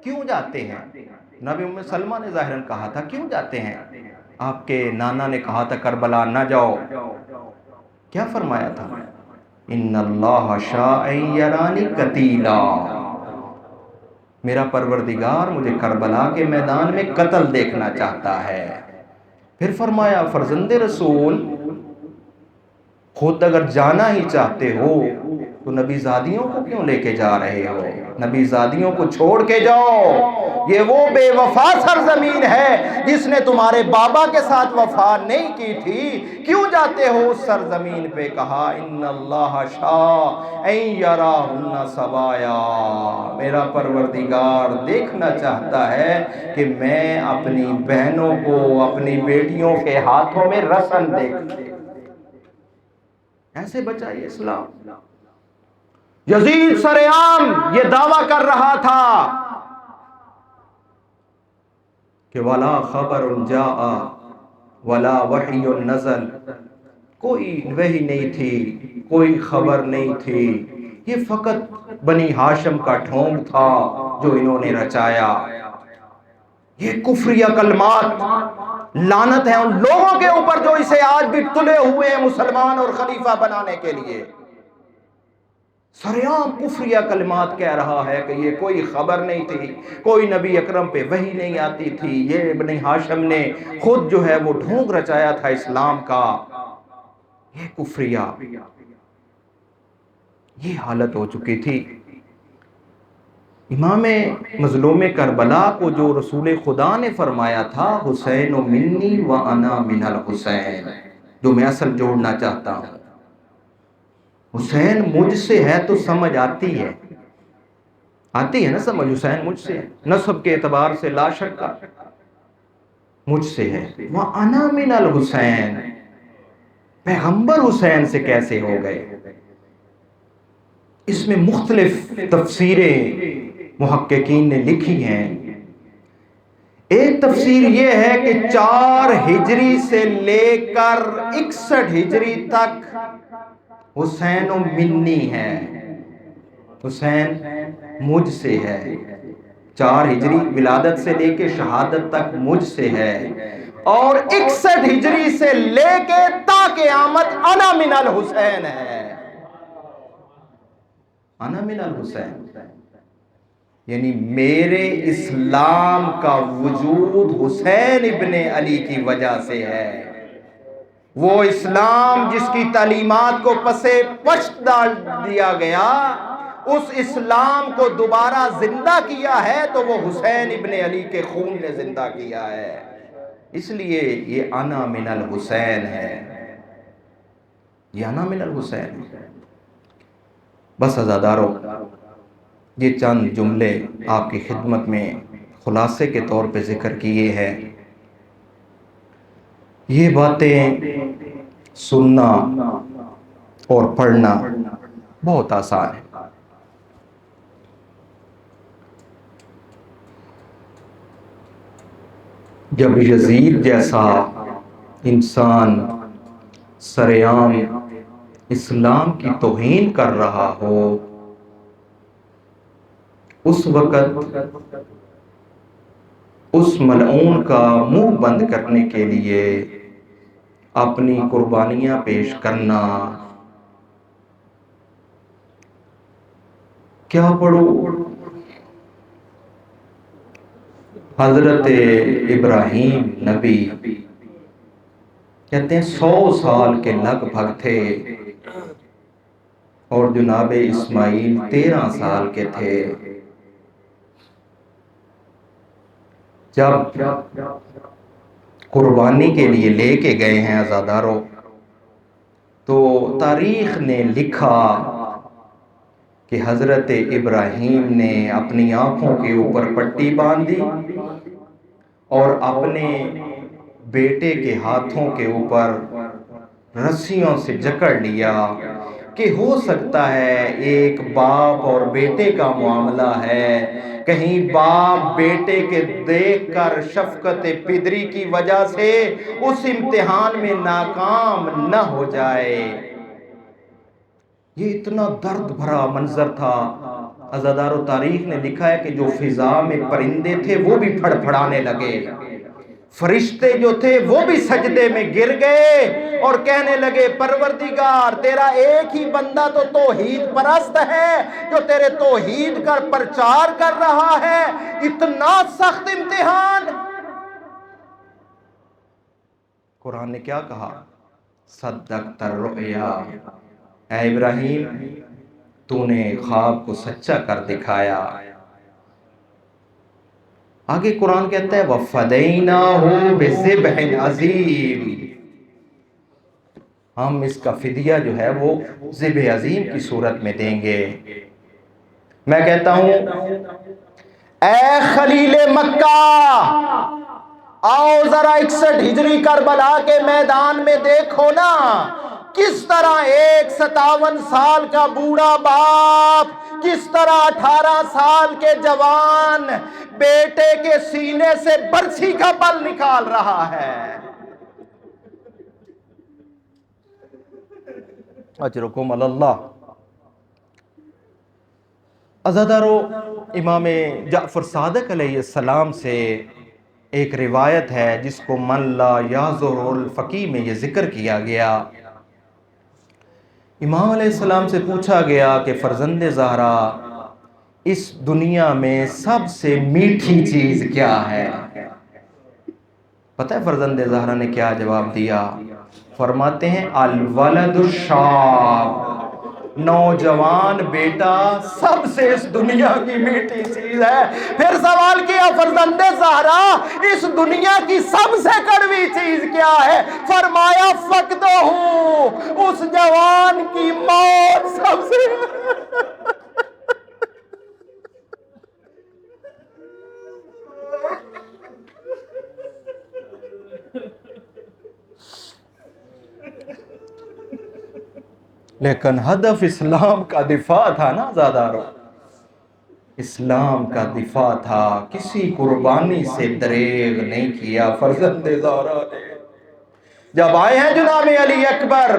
کیوں جاتے ہیں، نبی ام سلمہ نے ظاہراً کہا تھا کیوں جاتے ہیں، آپ کے نانا نے کہا تھا کربلا نہ جاؤ، کیا فرمایا تھا؟ ان اللہ شاء ان یرانی قتیلا، میرا پروردگار مجھے کربلا کے میدان میں قتل دیکھنا چاہتا ہے۔ پھر فرمایا فرزند رسول خود اگر جانا ہی چاہتے ہو تو نبی زادیوں کو کیوں لے کے جا رہے ہو؟ نبی زادیوں کو چھوڑ کے جاؤ، یہ وہ بے وفا سرزمین ہے جس نے تمہارے بابا کے ساتھ وفا نہیں کی تھی، کیوں جاتے ہو اس سرزمین پہ؟ کہا ان اللہ شاء ان یراہن سوایا، میرا پروردگار دیکھنا چاہتا ہے کہ میں اپنی بہنوں کو اپنی بیٹیوں کے ہاتھوں میں رسن دیکھ۔ ایسے بچائیے اسلام۔ یزید سرعام یہ دعویٰ کر رہا تھا کہ ولا خبر جاء ولا وحی نزل، کوئی وحی نہیں تھی، کوئی خبر نہیں تھی، یہ فقط بنی ہاشم کا ڈھونگ تھا جو انہوں نے رچایا۔ یہ کفریہ کلمات لعنت ہے ان لوگوں کے اوپر جو اسے آج بھی تلے ہوئے ہیں مسلمان اور خلیفہ بنانے کے لیے۔ سریعام کفریہ کلمات کہہ رہا ہے کہ یہ کوئی خبر نہیں تھی، کوئی نبی اکرم پہ وحی نہیں آتی تھی، یہ بنی ہاشم نے خود جو ہے وہ ڈھونگ رچایا تھا اسلام کا۔ یہ کفریہ، یہ حالت ہو چکی تھی۔ امام مظلوم کربلا کو جو رسول خدا نے فرمایا تھا حسین منی و انا من الحسین، جو میں اصل جوڑنا چاہتا ہوں، حسین مجھ سے ہے تو سمجھ آتی ہے، آتی ہے نا سمجھ، حسین مجھ سے ہے، نسب کے اعتبار سے لا شک مجھ سے ہے۔ وَأَنَا مِنَ الْحُسَيْنِ، پیغمبر حسین سے کیسے ہو گئے؟ اس میں مختلف تفسیریں محققین نے لکھی ہیں۔ ایک تفسیر یہ ہے کہ 4 ہجری سے لے کر 61 ہجری تک حسین و منی ہے، حسین مجھ سے ہے، 4 ہجری ولادت سے لے کے شہادت تک مجھ سے ہے، اور 61 ہجری سے لے کے تا قیامت انا من الحسین ہے، انا من الحسین، یعنی میرے اسلام کا وجود حسین ابن علی کی وجہ سے ہے۔ وہ اسلام جس کی تعلیمات کو پسے پشت ڈال دیا گیا، اس اسلام کو دوبارہ زندہ کیا ہے تو وہ حسین ابن علی کے خون نے زندہ کیا ہے، اس لیے یہ انا من الحسین ہے، یہ انا من الحسین ہے۔ بس عزادارو، یہ چند جملے آپ کی خدمت میں خلاصے کے طور پہ ذکر کیے ہیں۔ یہ باتیں سننا اور پڑھنا بہت آسان ہے، جب یزید جیسا انسان سرعام اسلام کی توہین کر رہا ہو، اس وقت اس ملعون کا منہ بند کرنے کے لیے اپنی قربانیاں پیش کرنا، کیا پڑھو؟ حضرت ابراہیم نبی کہتے ہیں 100 سال کے لگ بھگ تھے، اور جناب اسماعیل 13 سال کے تھے جب قربانی کے لیے لے کے گئے ہیں عزادارو۔ تو تاریخ نے لکھا کہ حضرت ابراہیم نے اپنی آنکھوں کے اوپر پٹی باندھ دی اور اپنے بیٹے کے ہاتھوں کے اوپر رسیوں سے جکڑ لیا کہ ہو سکتا ہے ایک باپ اور بیٹے کا معاملہ ہے، کہیں باپ بیٹے کے دیکھ کر شفقت پدری کی وجہ سے اس امتحان میں ناکام نہ ہو جائے۔ یہ اتنا درد بھرا منظر تھا، عزادار و تاریخ نے لکھا ہے کہ جو فضا میں پرندے تھے وہ بھی پھڑ پھڑانے لگے، فرشتے جو تھے وہ بھی سجدے میں گر گئے اور کہنے لگے پروردگار تیرا ایک ہی بندہ تو توحید پرست ہے جو تیرے توحید کا پرچار کر رہا ہے، اتنا سخت امتحان۔ قرآن نے کیا کہا؟ صدقت الرؤیا، اے ابراہیم تو نے خواب کو سچا کر دکھایا۔ آگے قرآن کہتا ہے وَفَدَيْنَاهُ بِذِبْحٍ عَظِيمٍ، ہم اس کا فدیہ جو ہے وہ ذبح عظیم کی صورت میں دیں گے۔ میں کہتا ہوں اے خلیل مکہ، آؤ ذرا 61 ہجری کربلا کے میدان میں دیکھو نا، کس طرح ایک 57 سال کا بوڑھا باپ، کس طرح 18 سال کے جوان بیٹے کے سینے سے برچھی کا بل نکال رہا ہے۔ اجرکم اللہ۔ عزادارو، امام جعفر صادق علیہ السلام سے ایک روایت ہے جس کو من لا یعذر الفقی میں یہ ذکر کیا گیا۔ امام علیہ السلام سے پوچھا گیا کہ فرزند زہرا، اس دنیا میں سب سے میٹھی چیز کیا ہے؟ پتہ ہے فرزند زہرا نے کیا جواب دیا؟ فرماتے ہیں الولد الشاب، نوجوان بیٹا سب سے اس دنیا کی میٹھی چیز ہے۔ پھر سوال کیا فرزند زہرا اس دنیا کی سب سے کڑوی چیز کیا ہے؟ فرمایا فقدہ ہوں، اس جوان کی موت سب سے لیکن ہدف اسلام کا دفاع تھا نا زادارو، اسلام کا دفاع تھا، کسی قربانی سے دریغ نہیں کیا فرزند زہرا نے۔ جب آئے ہیں جناب علی اکبر،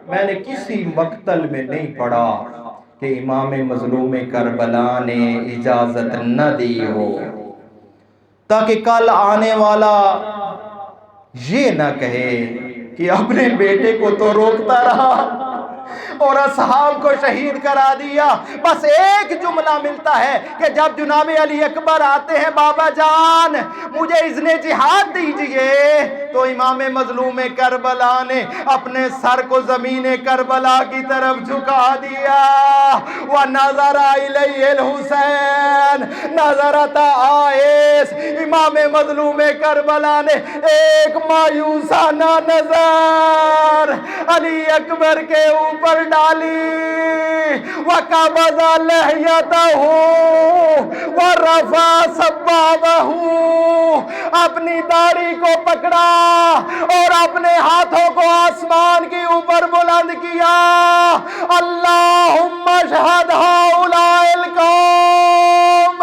میں نے کسی مقتل میں نہیں پڑھا کہ امام مظلوم کربلا نے اجازت نہ دی ہو، تاکہ کل آنے والا یہ نہ کہے کہ اپنے بیٹے کو تو روکتا رہا اور اصحاب کو شہید کرا دیا۔ بس ایک جملہ ملتا ہے کہ جب جناب علی اکبر آتے ہیں بابا جان مجھے اذن جہاد دیجئے، تو امام مظلوم کربلا نے اپنے سر کو زمین کربلا کی طرف جھکا دیا۔ وَنَظَرَ إِلَيْهِ الْحُسَيْنِ نَظَرَةَ آئس، امام مظلوم کربلا نے ایک مایوسانہ نظر علی اکبر کے اوپر ڈالی۔ وَقَبَضَ لِحْيَتَهُ وَرَفَعَ سَبَّابَهُ، اپنی داڑھی کو پکڑا اور اپنے ہاتھوں کو آسمان کے اوپر بلند کیا۔ اللہم اشہد ہؤلاء القوم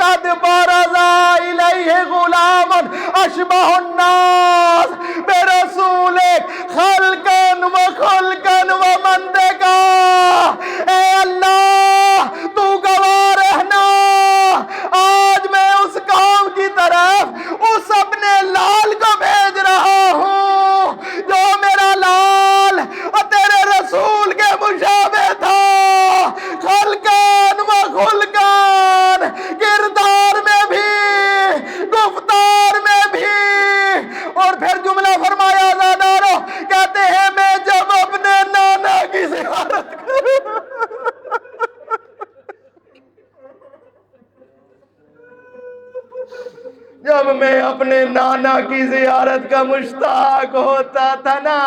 قد برز الیہ غلاما اشبہ الناس برسولک خلقا و خلقا و مندقا۔ اے اللہ تو گواہ رہنا، آج میں اس قوم کی طرف اس اپنے لال کو بھیج رہا ہوں جو میرا لال اور تیرے رسول کے مشابہ تھا، خلقان و خلقان، کردار میں بھی گفتار میں بھی۔ اور پھر جملہ فرمایا زادارو، کہتے ہیں میں جب اپنے نانا کی زیارت کروں جب میں اپنے نانا کی زیارت کا مشتاق ہوتا تھا نا،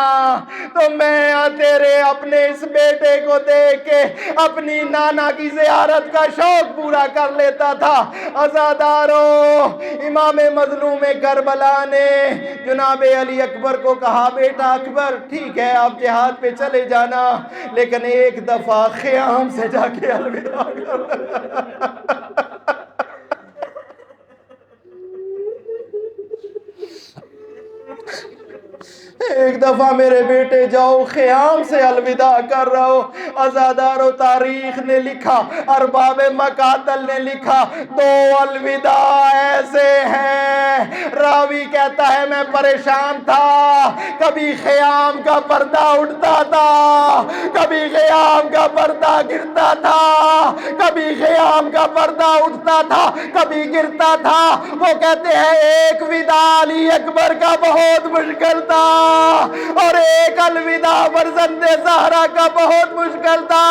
تو میں تیرے اپنے اس بیٹے کو دیکھ کے اپنی نانا کی زیارت کا شوق پورا کر لیتا تھا۔ عزادارو، امام مظلوم کربلا نے جناب علی اکبر کو کہا بیٹا اکبر ٹھیک ہے آپ جہاد پہ چلے جانا، لیکن ایک دفعہ خیام سے جا کے الوداع کر۔ ایک دفعہ میرے بیٹے جاؤ خیام سے الوداع کر رہا ہو۔ عزادار و تاریخ نے لکھا، ارباب مقاتل نے لکھا، دو الوداع ایسے ہیں راوی راوی کہتا ہے میں پریشان تھا، کبھی خیام کا پردہ اٹھتا تھا، کبھی خیام کا پردہ گرتا تھا، کبھی خیام کا پردہ اٹھتا تھا، کبھی گرتا تھا۔ وہ کہتے ہیں ایک وداع علی اکبر کا بہت مشکل تھا اور ایک الوداع فرزند زہرا کا بہت مشکل تھا۔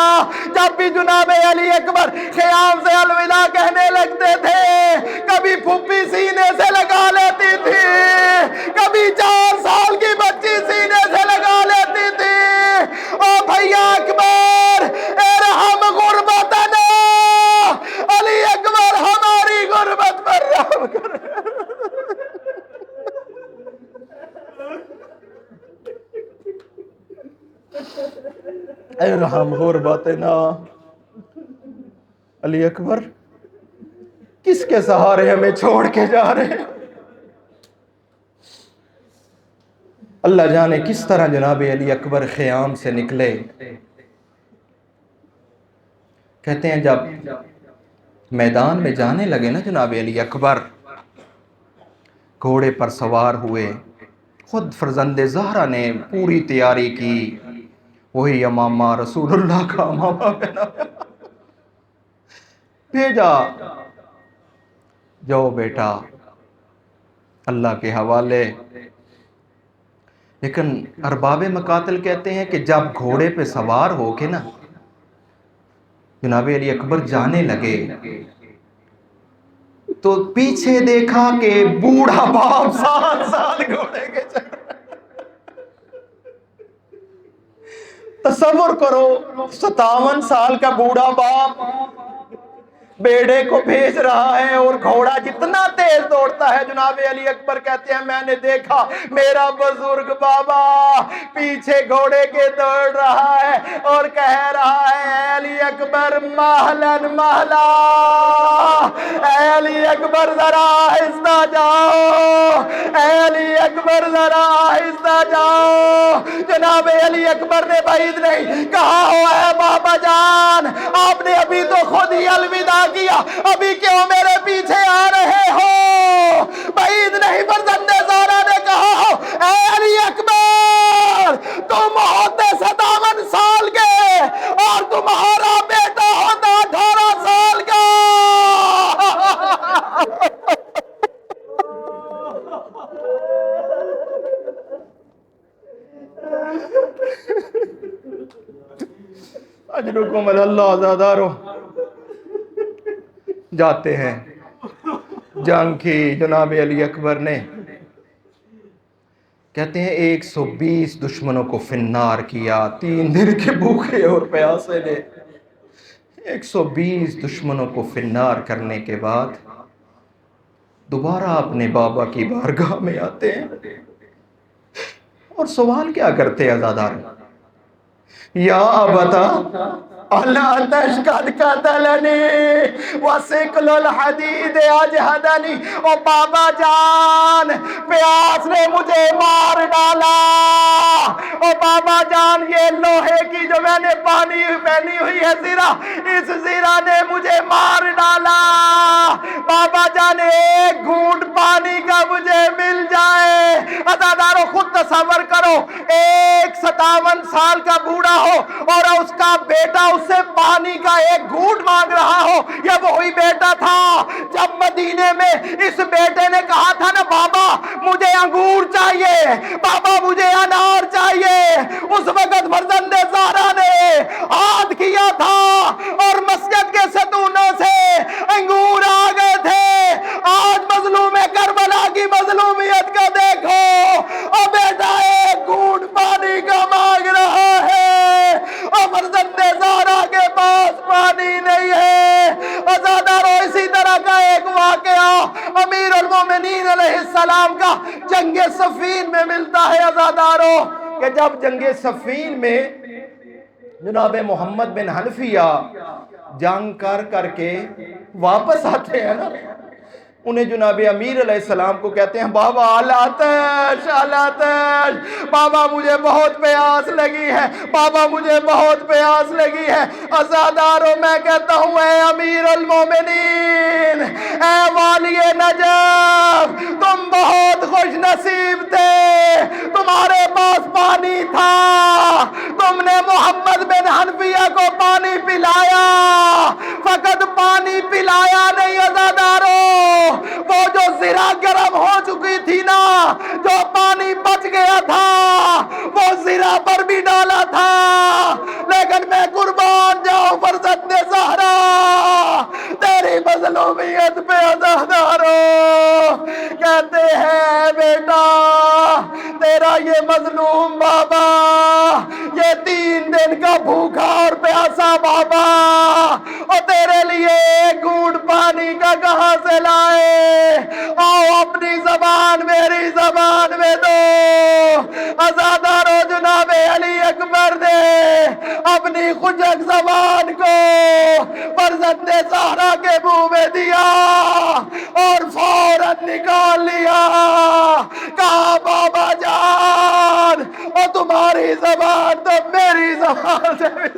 جب بھی جناب علی اکبر خیام سے الوداع کہنے لگتے تھے، کبھی پھوپھی سینے سے لگا لیتی تھی، کبھی 4 سال کی بچی سینے سے لگا لیتی تھی۔ او بھیا اکبر ارحم غربتنا، علی اکبر ہماری غربت پر رحم کر۔ ارحم غربتنا، علی اکبر کس کے سہارے ہمیں چھوڑ کے جا رہے ہیں؟ اللہ جانے کس طرح جناب علی اکبر خیام سے نکلے۔ کہتے ہیں جب میدان میں جانے لگے نا جناب علی اکبر، گھوڑے پر سوار ہوئے، خود فرزند زہرا نے پوری تیاری کی، وہی امامہ رسول اللہ کا امامہ بھیجا، جاؤ بیٹا اللہ کے حوالے۔ لیکن ارباب مقاتل کہتے ہیں کہ جب گھوڑے پہ سوار ہو کے نا جناب علی اکبر جانے لگے تو پیچھے دیکھا کہ بوڑھا باپ 7 سال گھوڑے کے چل رہا ہے۔ تصور کرو 57 سال کا بوڑھا باپ بیڑے کو بھیج رہا ہے اور گھوڑا جتنا تیز دوڑتا ہے، جناب علی اکبر کہتے ہیں میں نے دیکھا میرا بزرگ بابا پیچھے گھوڑے کے دوڑ رہا ہے اور کہہ رہا ہے اے علی اکبر مہلن مہلا، اے علی اکبر ذرا آہستہ جاؤ، اے علی اکبر ذرا آہستہ جاؤ۔ جناب علی اکبر نے بعید نہیں کہا ہو اے بابا جان، آپ نے ابھی تو خود ہی الوداع کیا، ابھی کیوں میرے پیچھے آ رہے ہو؟ بعید نہیں فرزند زہرا نے کہا ہو اے علی اکبر تم ہوتے 57 سال کے اور تمہارا بیٹا ہوتا 18 سال کا۔ اجرکم اللہ آزادارو جاتے ہیں، جنگ کی جناب علی اکبر نے، کہتے ہیں 120 دشمنوں کو فنار کیا، 3 دن کے بھوکے اور پیاسے نے 120 دشمنوں کو فنار کرنے کے بعد دوبارہ اپنے بابا کی بارگاہ میں آتے ہیں اور سوال کیا کرتے ہیں عزادار؟ یا ابتا الا تشقد قتلنی وثقل الحدید اجہدنی، او بابا جان پیاس نے مجھے مار ڈالا، او بابا جان یہ لوہے کی جو میں نے پہنی ہوئی ہے زرہ، اس زرہ نے مجھے مار ڈالا، بابا جان ایک گھونٹ پانی کا مجھے مل جائے۔ عزادارو خود تصور کرو، ایک 57 سال کا بوڑھا ہو اور اس کا بیٹا اس سے پانی کا ایک گھونٹ مانگ رہا ہو۔ یہ وہی بیٹا تھا جب مدینے میں اس بیٹے نے کہا تھا نا بابا مجھے انگور چاہیے، بابا مجھے انار چاہیے، اس وقت فرزند زہرا نے ہاتھ کیا تھا اور مسجد کے ستونوں سے انگور آ گئے تھے۔ آج مظلوم کربلا کی مظلومیت کا دیکھو، اور بیٹا ایک گھونٹ پانی کا مانگ رہا ہے اور فرزند زہرا کے پاس پانی نہیں ہے۔ عزادارو اسی طرح کا ایک واقعہ امیر المومنین علیہ السلام کا جنگ صفین میں ملتا ہے عزادارو، کہ جب جنگ صفین میں جناب محمد بن حنفیہ جنگ کر کے واپس آتے ہیں نا، انہیں جناب امیر علیہ السلام کو کہتے ہیں بابا الاتش الاتش، بابا مجھے بہت پیاس لگی ہے، بابا مجھے بہت پیاس لگی ہے۔ عزادارو میں کہتا ہوں اے امیر المومنین، اے والی نجف، تم بہت نصیب تھے، تمہارے پاس پانی تھا، تم نے محمد بن حنفیہ کو پانی پلایا، فقط پانی پلایا نہیں عزادارو، وہ جو زرہ گرم ہو چکی تھی نا، جو پانی بچ گیا تھا وہ زرہ پر بھی ڈالا تھا۔ لیکن میں قربان جاؤں فرزند زہرا تیری مظلومیت پہ عزادارو، کہتے ہیں بیٹا تیرا یہ مظلوم بابا، یہ 3 دن کا بھوکا اور پیاسا بابا، اور تیرے لیے ایک گھونٹ پانی کا کہاں سے لائے؟ آؤ اپنی زبان میری زبان میں دو۔ عزادارو جناب علی اکبر نے اپنی خشک زبان کو فرزند زہرا کے منہ میں دیا اور فوراً نکال لیا، کہا بابا جان اور تمہاری زبان تو میری زبان سے بھی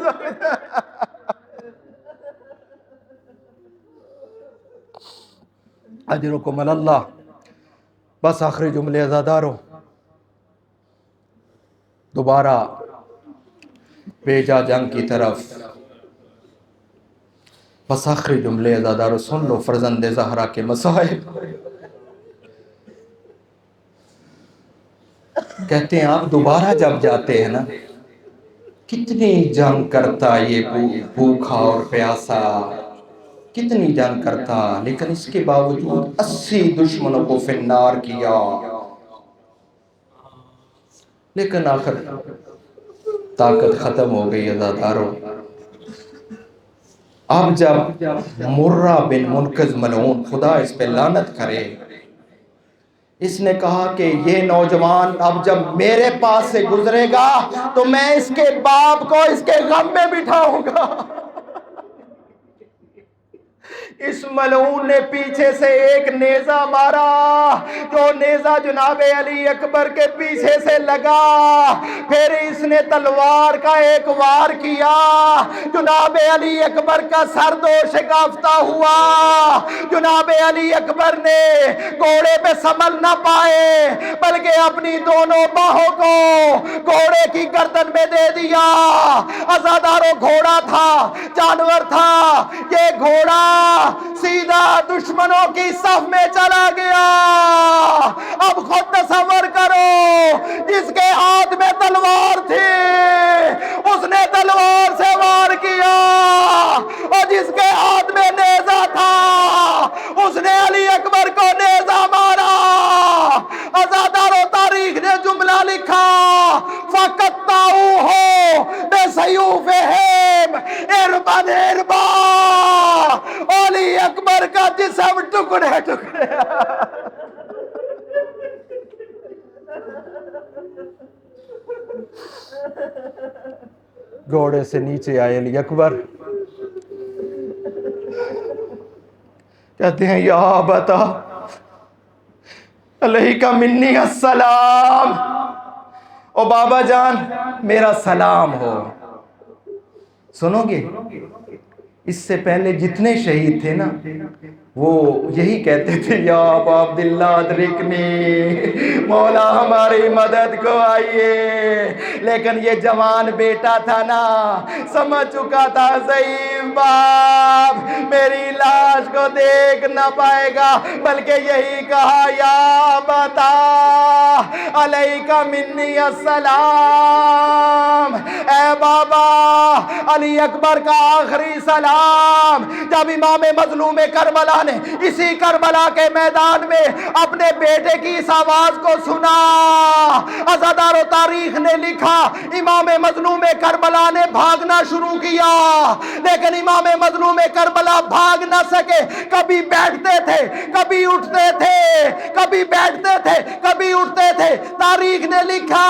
اجرکم اللہ۔ بس آخری جملے عزادارو، دوبارہ بھیجا جنگ کی طرف، بس آخری جملے عزادارو سن لو فرزند زہرا کے مصائب۔ کہتے ہیں آپ دوبارہ جب جاتے ہیں نا، کتنی جنگ کرتا یہ بھوکا اور پیاسا، کتنی جنگ کرتا، لیکن اس کے باوجود 80 دشمنوں کو فی النار کیا، لیکن آخر طاقت ختم ہو گئی عزادارو۔ اب جب مرہ بن منقذ ملعون، خدا اس پہ لعنت کرے، اس نے کہا کہ یہ نوجوان اب جب میرے پاس سے گزرے گا تو میں اس کے باپ کو اس کے غم میں بٹھاؤں گا۔ اس ملعون نے پیچھے سے ایک نیزہ مارا، جو نیزہ جناب علی اکبر کے پیچھے سے لگا، پھر اس نے تلوار کا ایک وار کیا، جناب علی اکبر کا سر دو شکافتہ ہوا، جناب علی اکبر نے گھوڑے پہ سنبھل نہ پائے بلکہ اپنی دونوں باہوں کو گھوڑے کی گردن میں دے دیا۔ عزادارو گھوڑا تھا، جانور تھا، یہ گھوڑا سیدھا دشمنوں کی صف میں چلا گیا۔ اب خود تصور کرو، جس کے ہاتھ میں تلوار تھی اس نے تلوار سے وار کیا، اور جس کے ہاتھ میں نیزہ تھا اس نے علی اکبر کو نیزہ مارا۔ عزادارو تاریخ نے جملہ لکھا، فَقَطَّعُوهُ بِسَيُوفِهِمْ اربن اربا، علی اکبر کا جسم ٹکڑے ٹکڑے۔ گھوڑے سے نیچے آئے علی اکبر، کہتے ہیں یا ابتا علیک منی السلام، او بابا جان میرا سلام ہو۔ سنو گے، اس سے پہلے جتنے شہید تھے نا وہ یہی کہتے تھے یا ابا عبداللہ ادرکنی، مولا ہماری مدد کو آئیے، لیکن یہ جوان بیٹا تھا نا سمجھ چکا تھا ضعیف باپ میری لاش کو دیکھ نہ پائے گا، بلکہ یہی کہا یا بتا علیک منی السلام، اے بابا علی اکبر کا آخری سلام۔ جب امام مظلوم کربلا نے اسی کربلا کے میدان میں اپنے بیٹے کی اس آواز کو سنا، عزادار و تاریخ نے لکھا امام مظلوم کربلا نے بھاگنا شروع کیا، لیکن امام مظلوم کربلا بھاگ نہ سکے، کبھی بیٹھتے تھے کبھی اٹھتے تھے، کبھی بیٹھتے تھے کبھی اٹھتے تھے۔ تاریخ نے لکھا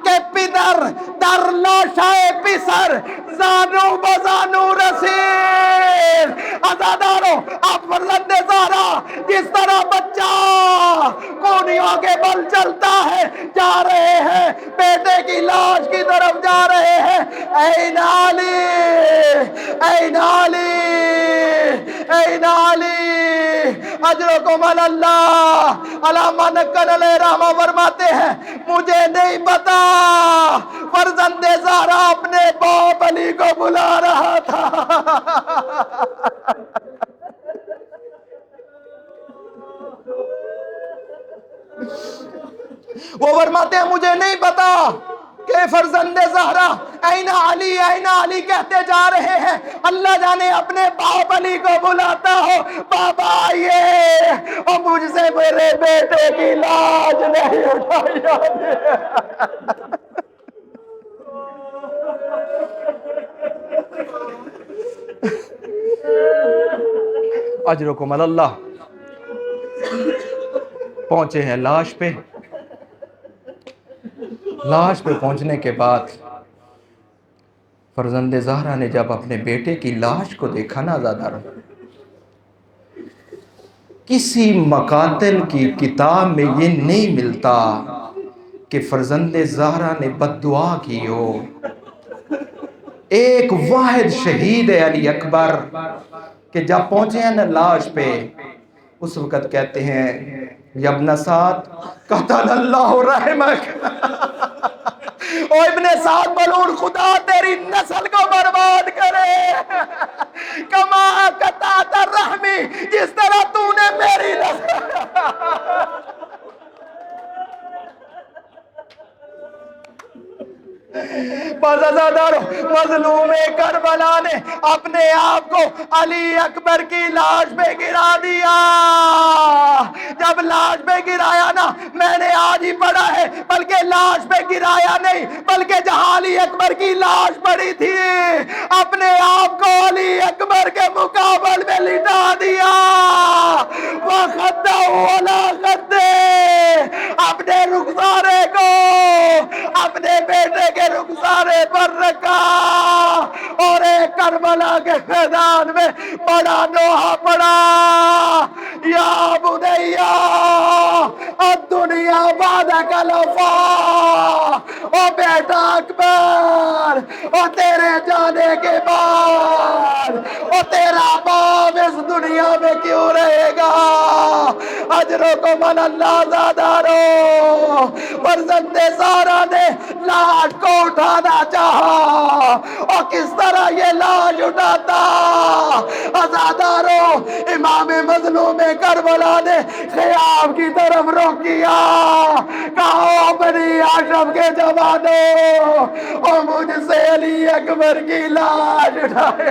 کہ پدر در لاشائے پسر زانو بزانو رسید۔ عزادارو اب فرزند زہرا جس طرح بچہ کونیوں کے بل چلتا ہے، جا رہے ہیں بیٹے کی لاش کی طرف جا رہے ہیں۔ این علی، این علی، این علی، اجرکم اللہ۔ علامہ نقل علیہ رحمہ فرماتے ہیں مجھے نہیں پتا فرزند زہرا اپنے باپ علی کو بلا رہا تھا۔ وہ فرماتے ہیں مجھے نہیں پتا کہ فرزند زہرا این علی این علی کہتے جا رہے ہیں، اللہ جانے اپنے باپ علی کو بلاتا ہو، بابا آئیے اور مجھ سے میرے بیٹے کی لاج نہیں اٹھائی جاتی۔ اجرکم اللہ۔ پہنچے ہیں لاش پہ۔ لاش پہ پہنچنے کے بعد فرزند زہرا نے جب اپنے بیٹے کی لاش کو دیکھا نا آزادارو، کسی مقاتل کی کتاب میں یہ نہیں ملتا کہ فرزند زہرا نے بد دعا کی ہو۔ ایک واحد شہید ہے علی اکبر کہ جب پہنچے ہیں نا لاش پہ، اس وقت کہتے ہیں یا ابن سعد قتل اللہ رحمک، او ابن سعد ملعون خدا تیری نسل کو برباد کرے، کما قطعت الرحمی، جس طرح تو نے میری نسل۔ بازادارو، مظلوم کربلا نے اپنے آپ کو علی اکبر کی لاش پہ گرا دیا۔ جب لاش پہ گرایا نا، میں نے آج ہی پڑھا ہے، بلکہ لاش پہ گرایا نہیں بلکہ جہاں علی اکبر کی لاش پڑی تھی اپنے آپ کو علی اکبر کے مقابل میں لٹا دیا۔ وَخَدَّهُ عَلَى خَدِّهِ، اپنے رخسارے کو اپنے بیٹے کے رخسارے پر رکھا اور ایک کربلا کے میدان میں بڑا نوحہ پڑا، یا بنیا الدنیا بعدک الوفا، او بیٹا اکبر، او تیرے جانے کے بعد او تیرا باپ اس دنیا میں کیوں رہے گا؟ اجرکم اللہ زادارو۔ فرزند زہرا نے لاش کو اٹھانا چاہا اور کس طرح یہ لاش اٹھاتا؟ ازادارو، امام مظلوم کربلا نے خیام کی طرف رخ کیا، کہا بنی ہاشم کے جوانوں اور مجھ سے علی اکبر کی لاش اٹھائے۔